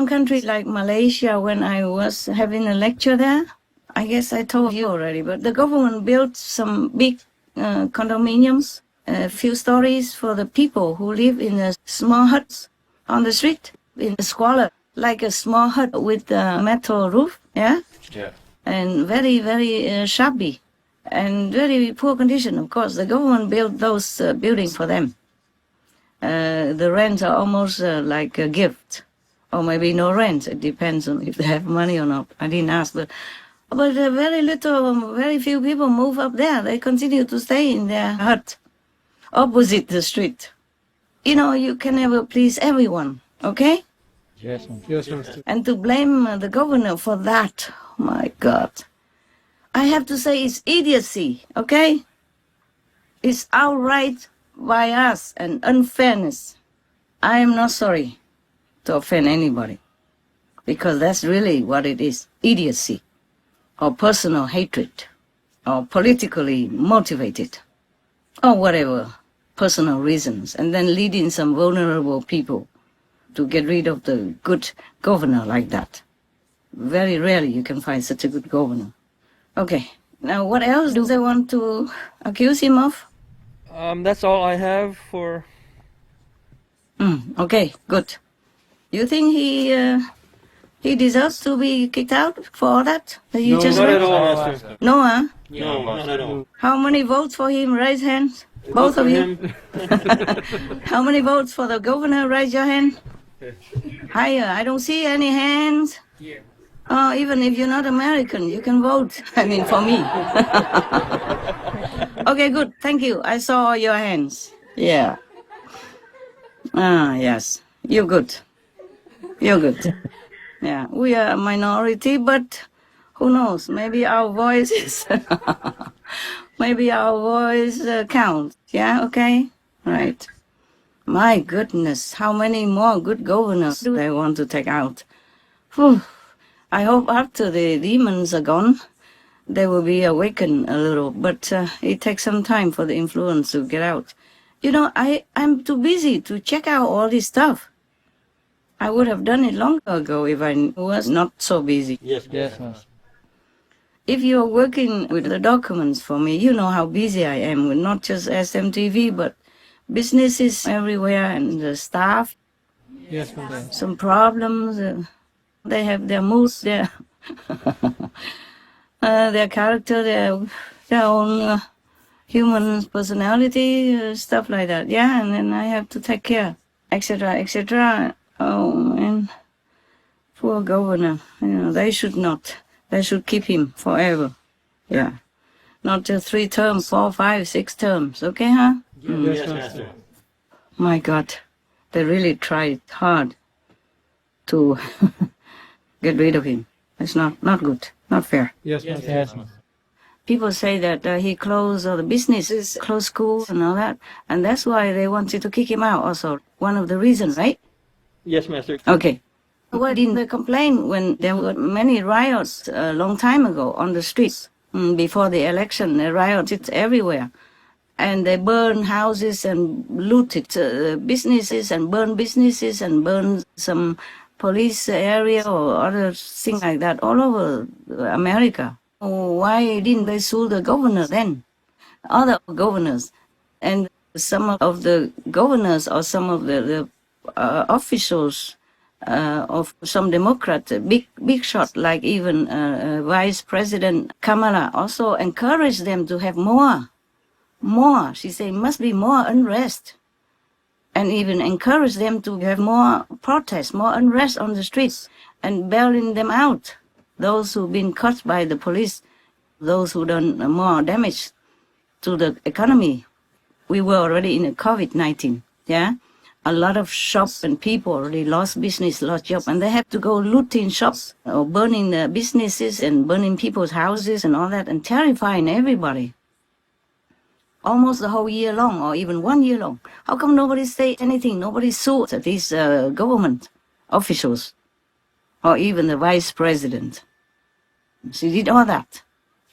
some countries like Malaysia, when I was having a lecture there, I guess I told you already, but the government built some big condominiums, a few stories for the people who live in a small huts on the street, in a squalor, like a small hut with a metal roof, yeah? Yeah. And very, very shabby and very poor condition, of course. The government built those buildings for them. The rents are almost like a gift, or maybe no rent. It depends on if they have money or not. I didn't ask, but very few people move up there. They continue to stay in their hut, opposite the street. You know, you can never please everyone, okay? Yes, yes, Master. And to blame the governor for that, oh my God. I have to say it's idiocy, okay? It's outright bias and unfairness. I am not sorry to offend anybody, because that's really what it is, idiocy, or personal hatred, or politically motivated, or whatever, personal reasons, and then leading some vulnerable people to get rid of the good governor like that. Very rarely you can find such a good governor. Okay, now what else do they want to accuse him of? That's all I have for... Okay, good. You think he deserves to be kicked out for all that you just not read? at all, Master. No, huh? No, not at all. How many votes for him? Raise hands. Both of you. How many votes for the governor? Raise your hand. Higher. I don't see any hands. Oh, even if you're not American, you can vote. I mean, for me. Okay, good. Thank you. I saw all your hands. Yeah. Ah, yes. You're good. You're good. Yeah, we are a minority, but who knows? Maybe our voices, maybe our voice counts. Yeah, okay? Right. My goodness, how many more good governors do they want to take out? Whew. I hope after the demons are gone, they will be awakened a little, but it takes some time for the influence to get out. You know, I'm too busy to check out all this stuff. I would have done it long ago if I was not so busy. Yes, yes, Master. If you're working with the documents for me, you know how busy I am with not just SMTV, but businesses everywhere and the staff. Yes, Master. Some problems. They have their moods, their character, their own human personality, stuff like that. Yeah, and then I have to take care, etc., etc. Oh man, poor governor. You know, they should not. They should keep him forever. Yeah, not just 3 terms, 4, 5, 6 terms. Okay, huh? Yes, Master. My God, they really tried hard to get rid of him. It's not good, not fair. Yes, Master. Yes, Master. People say that he closed all the businesses, closed schools and all that, and that's why they wanted to kick him out also. One of the reasons, right? Yes, Master. Okay. Why didn't they complain when there were many riots a long time ago on the streets before the election? They rioted everywhere. And they burned houses and looted businesses and burned some police area or other things like that all over America. Why didn't they sue the governor then? Other governors. And some of the governors or some of the officials of some Democrat, big shot, like even Vice President Kamala, also encouraged them to have more. She said, must be more unrest. And even encouraged them to have more protests, more unrest on the streets, and bailing them out. Those who've been caught by the police, those who done more damage to the economy. We were already in a COVID-19, yeah? A lot of shops and people already lost business, lost job, and they have to go looting shops or burning the businesses and burning people's houses and all that and terrifying everybody. Almost the whole year long, or even 1 year long. How come nobody say anything? Nobody sued these government officials, or even the vice president. She did all that,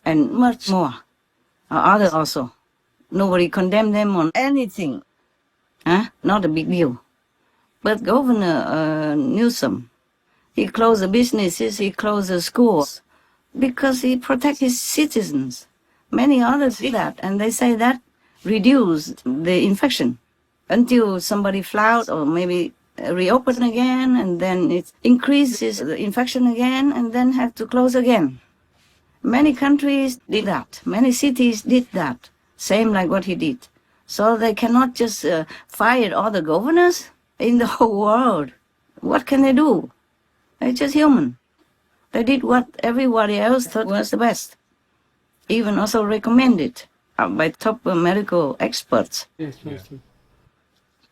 and much more. Others also. Nobody condemned them on anything. Not a big deal. But Governor Newsom, He closed the businesses, he closed the schools, because he protects his citizens. Many others did that, and they say that reduced the infection until somebody flout or maybe reopen again, and then it increases the infection again, and then have to close again. Many countries did that. Many cities did that. Same like what he did. So they cannot just fire all the governors in the whole world. What can they do? They're just human. They did what everybody else thought was the best. Even also recommended by top medical experts. Yes, Master.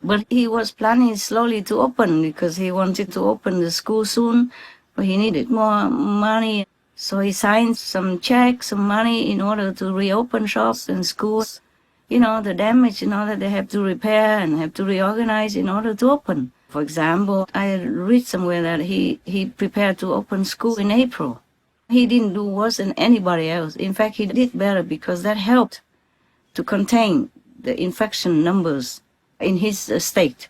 But he was planning slowly to open because he wanted to open the school soon, but he needed more money. So he signed some checks, some money in order to reopen shops and schools. You know, the damage, that they have to repair and have to reorganize in order to open. For example, I read somewhere that he prepared to open school in April. He didn't do worse than anybody else. In fact, he did better because that helped to contain the infection numbers in his state.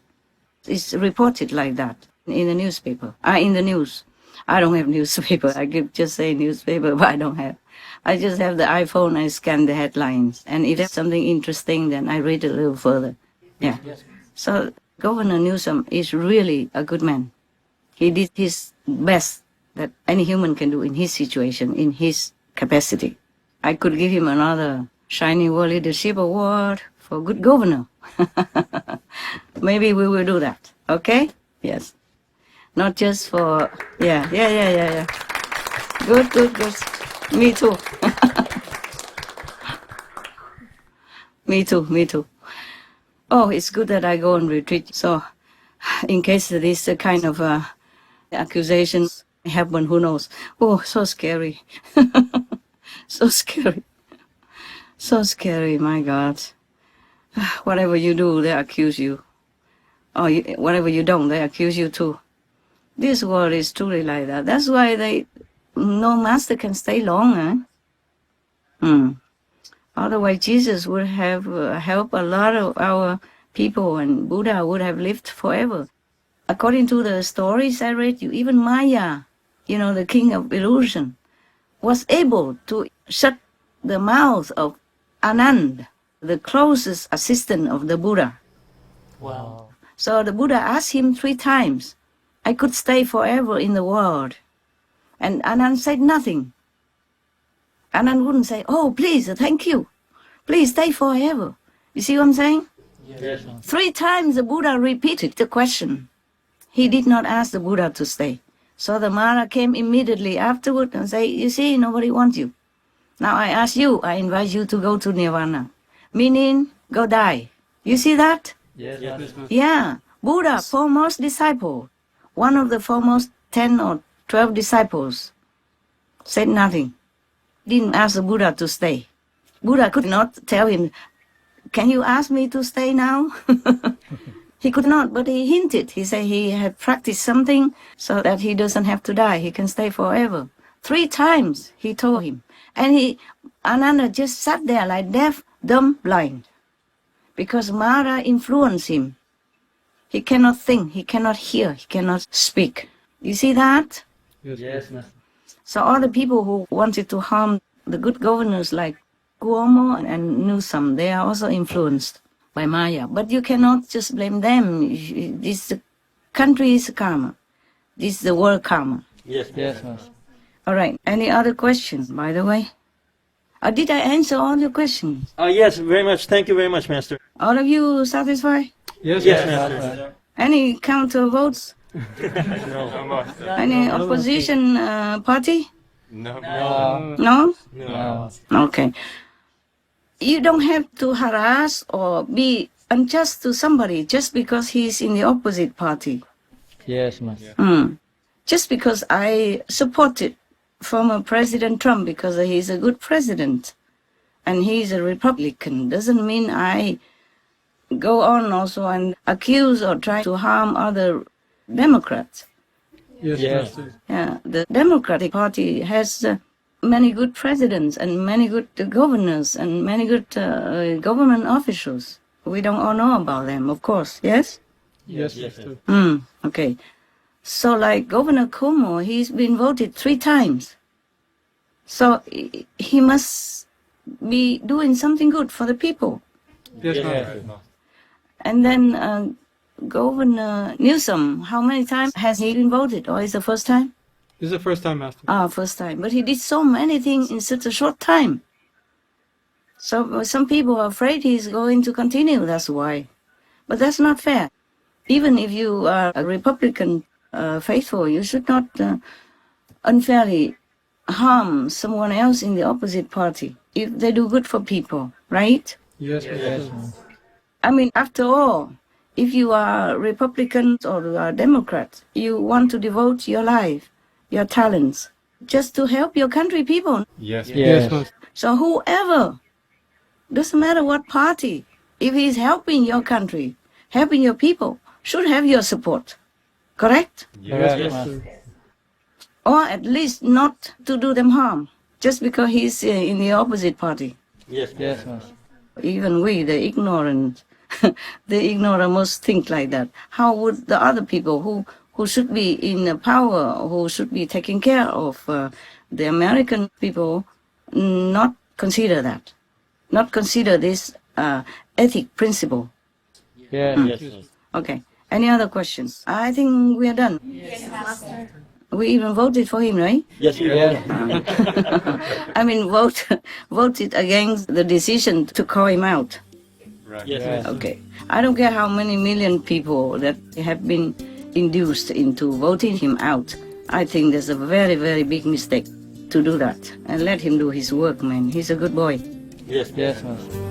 It's reported like that in the newspaper, in the news. I don't have newspaper. I could just say newspaper, but I don't have. I just have the iPhone. I scan the headlines. And if there's something interesting, then I read a little further. Yeah. So Governor Newsom is really a good man. He did his best that any human can do in his situation, in his capacity. I could give him another Shiny World Leadership Award for good governor. Maybe we will do that. Okay? Yes. Not just for, yeah. Good. Me too. Me too. Oh, it's good that I go on retreat. So, in case this kind of accusations happen, who knows? Oh, so scary. So scary. So scary, my God. Whatever you do, they accuse you. Or whatever you don't, they accuse you too. This world is truly like that. That's why no master can stay long. Otherwise, Jesus would have helped a lot of our people, and Buddha would have lived forever. According to the stories I read you, even Maya, the king of illusion, was able to shut the mouth of Anand, the closest assistant of the Buddha. Wow. So the Buddha asked him 3 times, I could stay forever in the world. And Anand said nothing. Anand wouldn't say, oh, please, thank you. Please stay forever. You see what I'm saying? Yes. 3 times the Buddha repeated the question. He did not ask the Buddha to stay. So the Mara came immediately afterward and said, you see, nobody wants you. Now I ask you, I invite you to go to Nirvana. Meaning, go die. You see that? Yes. Yeah. Buddha, foremost disciple, one of the foremost 10 or 12 disciples, said nothing. Didn't ask the Buddha to stay. Buddha could not tell him, can you ask me to stay now? He could not, but he hinted. He said he had practiced something so that he doesn't have to die. He can stay forever. 3 times he told him. And Ananda just sat there like deaf, dumb, blind. Because Mara influenced him. He cannot think, he cannot hear, he cannot speak. You see that? Yes. So all the people who wanted to harm the good governors like Cuomo and Newsom, they are also influenced by Maya. But you cannot just blame them. This country's karma. This is the world karma. Yes. All right. Any other questions, by the way? Did I answer all your questions? Yes, very much. Thank you very much, Master. All of you satisfied? Yes, Master. Any counter votes? No. Any opposition party? No. No? Okay. You don't have to harass or be unjust to somebody just because he's in the opposite party. Yes, Master. Just because I supported former President Trump because he's a good president and he's a Republican doesn't mean I go on also and accuse or try to harm other Democrats. Yes. Yeah, the Democratic Party has many good presidents and many good governors and many good government officials. We don't all know about them, of course. Yes? Yes. Okay. So like Governor Cuomo, he's been voted 3 times. So he must be doing something good for the people. Yes, Yes. And then Governor Newsom, how many times has he been voted? Or is it the first time? This is the first time, Master. First time. But he did so many things in such a short time. So some people are afraid he's going to continue, that's why. But that's not fair. Even if you are a Republican faithful, you should not unfairly harm someone else in the opposite party if they do good for people, right? Yes, Yes. I mean, after all, if you are Republican or you are Democrat, you want to devote your life, your talents, just to help your country people. Yes. Yes, Master. So whoever, doesn't matter what party, if he's helping your country, helping your people, should have your support. Correct? Correct, Yes, Master. sir. Or at least not to do them harm, just because he's in the opposite party. Yes, Master. Even we, the ignorant, the ignoramus think like that. How would the other people who should be in power, who should be taking care of the American people, not consider that? Not consider this ethic principle. Yes. Yes. Okay. Any other questions? I think we are done. We even voted for him, right? Yes. Yes. I mean, voted against the decision to call him out. Right. Yes. Okay. I don't care how many million people that have been induced into voting him out. I think there's a very, very big mistake to do that. And let him do his work, man. He's a good boy. Yes. Yes. Master.